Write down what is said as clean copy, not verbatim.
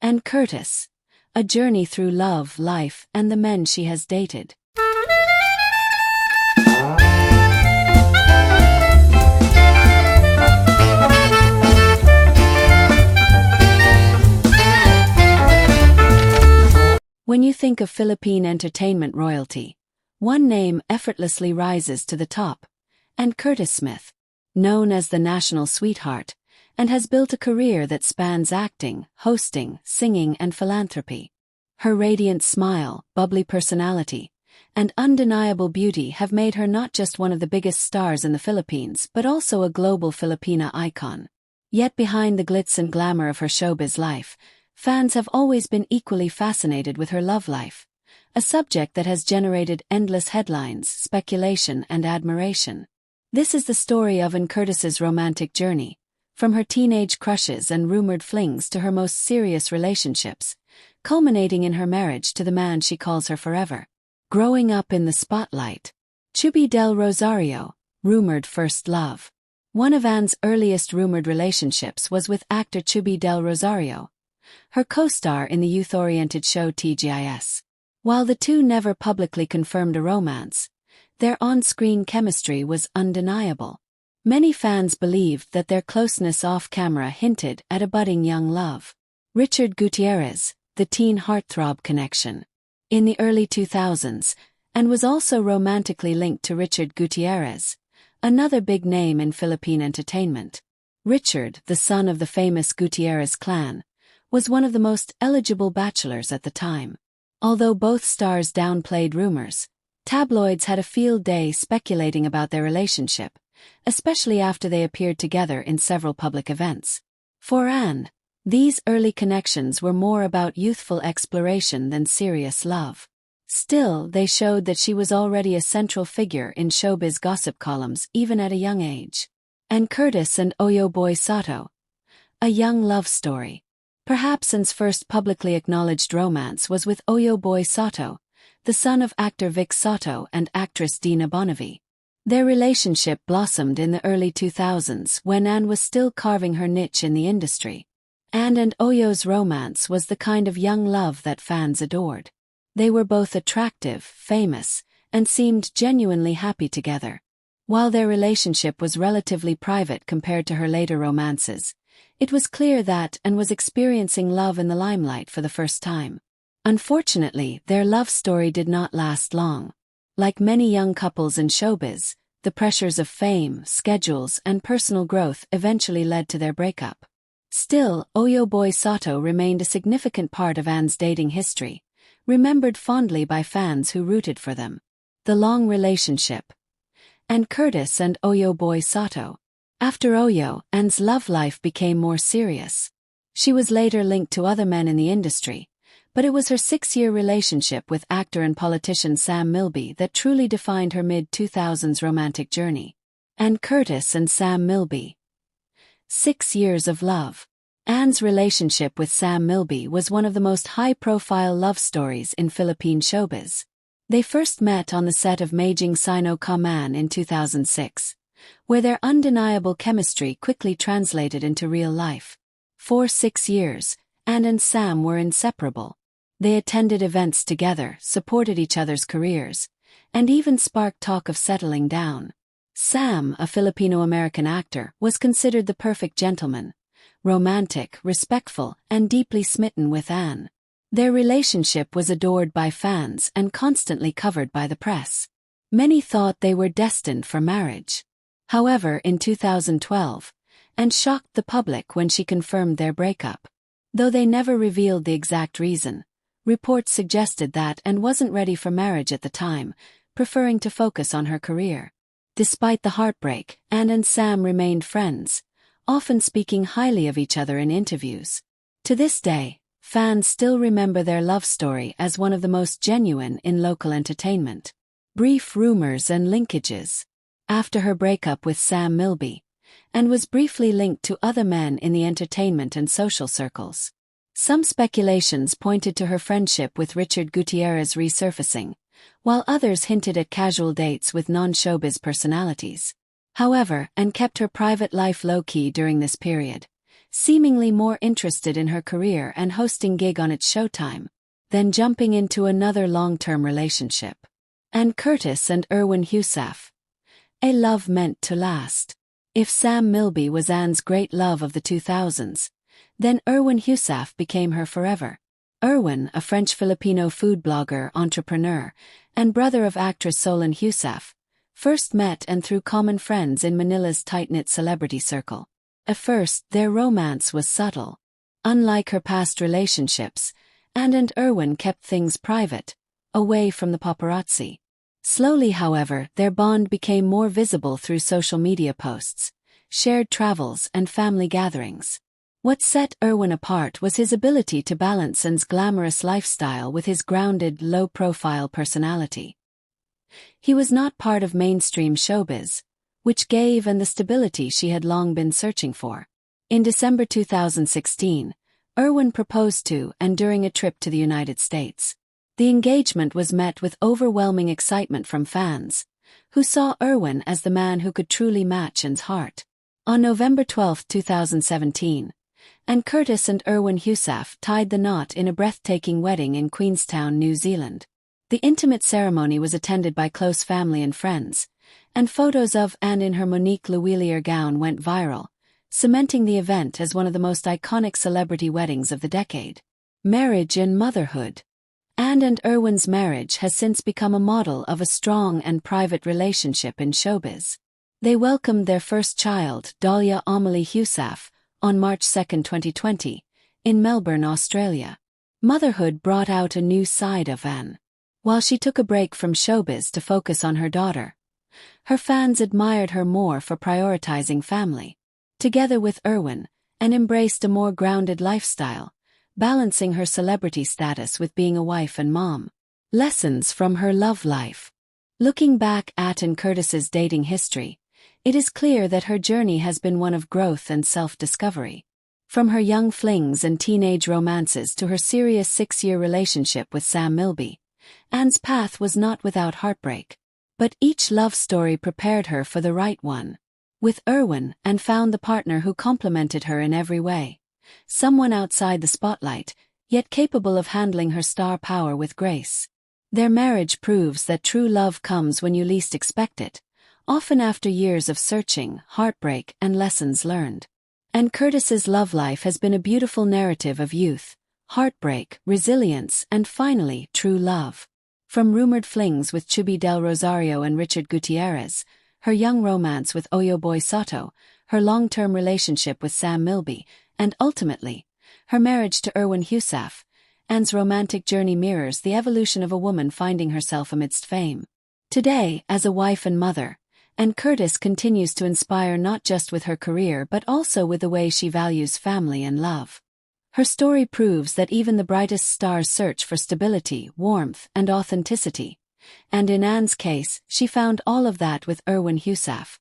and Curtis, a journey through love, life, and the men she has dated. When you think of Philippine entertainment royalty, one name effortlessly rises to the top, and Curtis Smith, known as the national sweetheart, and has built a career that spans acting, hosting, singing, and philanthropy. Her radiant smile, bubbly personality, and undeniable beauty have made her not just one of the biggest stars in the Philippines but also a global Filipina icon. Yet behind the glitz and glamour of her showbiz life, fans have always been equally fascinated with her love life, a subject that has generated endless headlines, speculation, and admiration. This is the story of Curtis's romantic journey, from her teenage crushes and rumored flings to her most serious relationships, culminating in her marriage to the man she calls her forever. Growing up in the spotlight, Chubi del Rosario, rumored first love. One of Anne's earliest rumored relationships was with actor Chubi del Rosario, her co-star in the youth-oriented show TGIS. While the two never publicly confirmed a romance, their on-screen chemistry was undeniable. Many fans believed that their closeness off-camera hinted at a budding young love. Richard Gutierrez, the teen heartthrob connection. In the early 2000s, and was also romantically linked to Richard Gutierrez, another big name in Philippine entertainment. Richard, the son of the famous Gutierrez clan, was one of the most eligible bachelors at the time. Although both stars downplayed rumors, tabloids had a field day speculating about their relationship, especially after they appeared together in several public events. For Anne, these early connections were more about youthful exploration than serious love. Still, they showed that she was already a central figure in showbiz gossip columns even at a young age. And Curtis and Oyo Boy Sotto, a young love story. Perhaps Anne's first publicly acknowledged romance was with Oyo Boy Sotto, the son of actor Vic Sotto and actress Dina Bonnevie. Their relationship blossomed in the early 2000s when Anne was still carving her niche in the industry. Anne and Oyo's romance was the kind of young love that fans adored. They were both attractive, famous, and seemed genuinely happy together. While their relationship was relatively private compared to her later romances, it was clear that Anne was experiencing love in the limelight for the first time. Unfortunately, their love story did not last long. Like many young couples in showbiz, the pressures of fame, schedules, and personal growth eventually led to their breakup. Still, Oyo Boy Sotto remained a significant part of Anne's dating history, remembered fondly by fans who rooted for them. The long relationship. And Curtis and Oyo Boy Sotto. After Oyyo, Anne's love life became more serious. She was later linked to other men in the industry, but it was her 6-year relationship with actor and politician Sam Milby that truly defined her mid-2000s romantic journey. And Curtis and Sam Milby. 6 years of love. Anne's relationship with Sam Milby was one of the most high-profile love stories in Philippine showbiz. They first met on the set of Maging Sino Ka Man in 2006, where their undeniable chemistry quickly translated into real life. For 6 years, Anne and Sam were inseparable. They attended events together, supported each other's careers, and even sparked talk of settling down. Sam, a Filipino-American actor, was considered the perfect gentleman, romantic, respectful, and deeply smitten with Anne. Their relationship was adored by fans and constantly covered by the press. Many thought they were destined for marriage. However, in 2012, Anne shocked the public when she confirmed their breakup. Though they never revealed the exact reason, reports suggested that Anne wasn't ready for marriage at the time, preferring to focus on her career. Despite the heartbreak, Anne and Sam remained friends, often speaking highly of each other in interviews. To this day, fans still remember their love story as one of the most genuine in local entertainment. Brief rumors and linkages. After her breakup with Sam Milby, Anne was briefly linked to other men in the entertainment and social circles. Some speculations pointed to her friendship with Richard Gutierrez resurfacing, while others hinted at casual dates with non-showbiz personalities. However, Anne kept her private life low-key during this period, seemingly more interested in her career and hosting gig on its showtime than jumping into another long-term relationship. Anne Curtis and Erwan Heussaff. A love meant to last. If Sam Milby was Anne's great love of the 2000s, then Erwan Heussaff became her forever. Erwan, a French-Filipino food blogger, entrepreneur, and brother of actress Solon Heussaff, first met and through common friends in Manila's tight-knit celebrity circle. At first, their romance was subtle. Unlike her past relationships, Anne and Erwan kept things private, away from the paparazzi. Slowly, however, their bond became more visible through social media posts, shared travels, and family gatherings. What set Erwan apart was his ability to balance Anne's glamorous lifestyle with his grounded, low-profile personality. He was not part of mainstream showbiz, which gave Anne the stability she had long been searching for. In December 2016, Erwan proposed to Anne during a trip to the United States. The engagement was met with overwhelming excitement from fans, who saw Erwan as the man who could truly match Anne's heart. On November 12, 2017, Anne Curtis and Erwan Heussaff tied the knot in a breathtaking wedding in Queenstown, New Zealand. The intimate ceremony was attended by close family and friends, and photos of Anne in her Monique Lhuillier gown went viral, cementing the event as one of the most iconic celebrity weddings of the decade. Marriage and motherhood. Anne and Erwan's marriage has since become a model of a strong and private relationship in showbiz. They welcomed their first child, Dahlia Amélie Heussaff, on March 2, 2020, in Melbourne, Australia. Motherhood brought out a new side of Anne. While she took a break from showbiz to focus on her daughter, her fans admired her more for prioritizing family. Together with Erwan, Anne embraced a more grounded lifestyle, balancing her celebrity status with being a wife and mom. Lessons from her love life. Looking back at Anne Curtis's dating history, it is clear that her journey has been one of growth and self-discovery. From her young flings and teenage romances to her serious 6-year relationship with Sam Milby, Anne's path was not without heartbreak. But each love story prepared her for the right one. With Erwan, Anne found the partner who complemented her in every way. Someone outside the spotlight, yet capable of handling her star power with grace. Their marriage proves that true love comes when you least expect it, often after years of searching, heartbreak, and lessons learned. Anne Curtis's love life has been a beautiful narrative of youth, heartbreak, resilience, and finally, true love. From rumored flings with Chubi del Rosario and Richard Gutierrez, her young romance with Oyo Boy Sotto, her long-term relationship with Sam Milby, and ultimately, her marriage to Erwan Heussaff, Anne's romantic journey mirrors the evolution of a woman finding herself amidst fame. Today, as a wife and mother, Anne Curtis continues to inspire not just with her career but also with the way she values family and love. Her story proves that even the brightest stars search for stability, warmth, and authenticity. And in Anne's case, she found all of that with Erwan Heussaff.